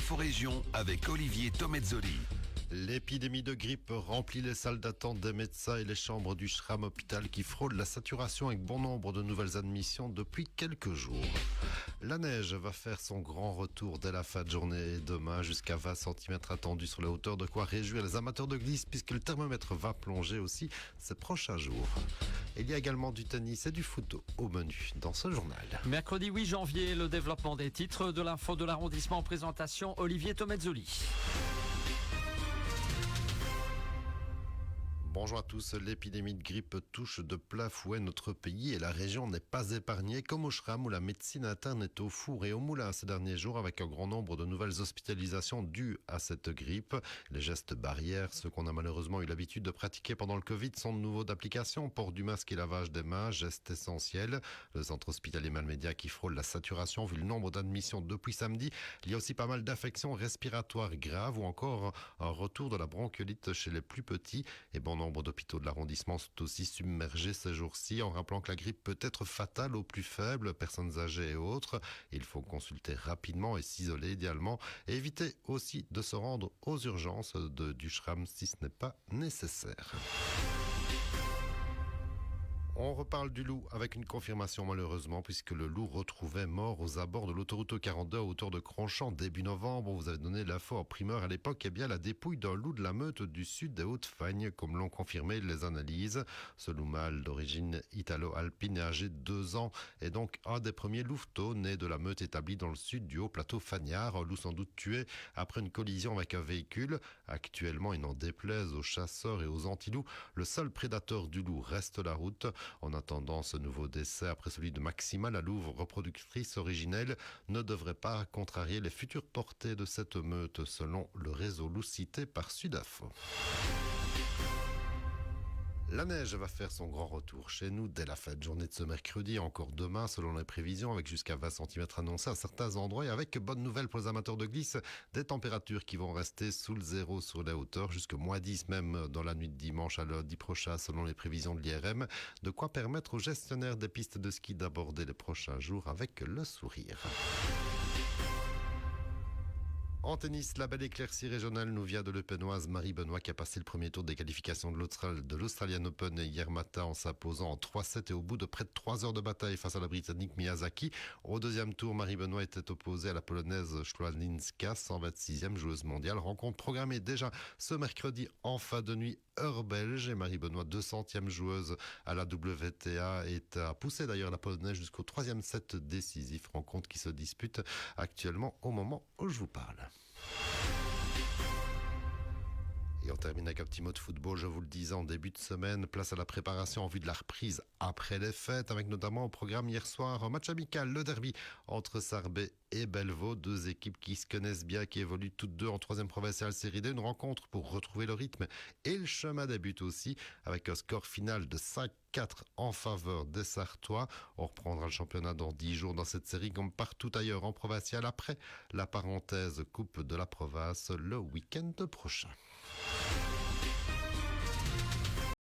Info Région avec Olivier Tomezzoli. L'épidémie de grippe remplit les salles d'attente des médecins et les chambres du SRAM Hôpital qui frôlent la saturation avec bon nombre de nouvelles admissions depuis quelques jours. La neige va faire son grand retour dès la fin de journée et demain jusqu'à 20 cm attendus sur les hauteurs, de quoi réjouir les amateurs de glisse puisque le thermomètre va plonger aussi ces prochains jours. Il y a également du tennis et du foot au menu dans ce journal. Mercredi 8 janvier, le développement des titres de l'info de l'arrondissement en présentation, Olivier Tomezzoli. Bonjour à tous, l'épidémie de grippe touche de plein fouet notre pays et la région n'est pas épargnée, comme au SRAM où la médecine interne est au four et au moulin ces derniers jours avec un grand nombre de nouvelles hospitalisations dues à cette grippe. Les gestes barrières, ceux qu'on a malheureusement eu l'habitude de pratiquer pendant le Covid, sont de nouveau d'application. Port du masque et lavage des mains, gestes essentiels. Le centre hospitalier Malmédia qui frôle la saturation vu le nombre d'admissions depuis samedi. Il y a aussi pas mal d'infections respiratoires graves ou encore un retour de la bronchiolite chez les plus petits. Et bon nombre d'hôpitaux de l'arrondissement sont aussi submergés ces jours-ci, en rappelant que la grippe peut être fatale aux plus faibles, personnes âgées et autres. Il faut consulter rapidement et s'isoler idéalement, et éviter aussi de se rendre aux urgences du SRAM si ce n'est pas nécessaire. On reparle du loup avec une confirmation malheureusement puisque le loup retrouvé mort aux abords de l'autoroute 42 à hauteur de Cronchamp début novembre. On vous avait donné l'info en primeur à l'époque. Bien la dépouille d'un loup de la Meute du sud des Hautes-Fagnes comme l'ont confirmé les analyses. Ce loup mâle d'origine italo-alpine et âgé de 2 ans est donc un des premiers louveteaux nés de la Meute établi dans le sud du haut plateau fagnard. Un loup sans doute tué après une collision avec un véhicule. Actuellement, il n'en déplaise aux chasseurs et aux antilous, le seul prédateur du loup reste la route. En attendant, ce nouveau décès, après celui de Maxima, la louve reproductrice originelle, ne devrait pas contrarier les futures portées de cette meute, selon le réseau loup cité par Sudinfo. La neige va faire son grand retour chez nous dès la fin de journée de ce mercredi, encore demain selon les prévisions, avec jusqu'à 20 cm annoncés à certains endroits et avec bonne nouvelle pour les amateurs de glisse, des températures qui vont rester sous le zéro sur les hauteurs, jusqu'à -10 même dans la nuit de dimanche à lundi prochain selon les prévisions de l'IRM, de quoi permettre aux gestionnaires des pistes de ski d'aborder les prochains jours avec le sourire. En tennis, la belle éclaircie régionale nous vient de l'Eupenoise Marie Benoît qui a passé le premier tour des qualifications de l'Australian Open hier matin en s'imposant en 3-7 et au bout de près de 3 heures de bataille face à la Britannique Miyazaki. Au deuxième tour, Marie Benoît était opposée à la Polonaise Śląska, 126e joueuse mondiale. Rencontre programmée déjà ce mercredi en fin de nuit heure belge et Marie Benoît, 200e joueuse à la WTA, a poussé d'ailleurs la Polonaise jusqu'au 3e set décisif, rencontre qui se dispute actuellement au moment où je vous parle. Et on termine avec un petit mot de football, je vous le disais en début de semaine, place à la préparation en vue de la reprise après les fêtes, avec notamment au programme hier soir un match amical, le derby entre Sarbet et Bellevaux, deux équipes qui se connaissent bien, qui évoluent toutes deux en 3e provinciale série D, une rencontre pour retrouver le rythme et le chemin des buts aussi, avec un score final de 5-4 en faveur des Sartois. On reprendra le championnat dans 10 jours dans cette série comme partout ailleurs en provincial après la parenthèse Coupe de la Province le week-end prochain.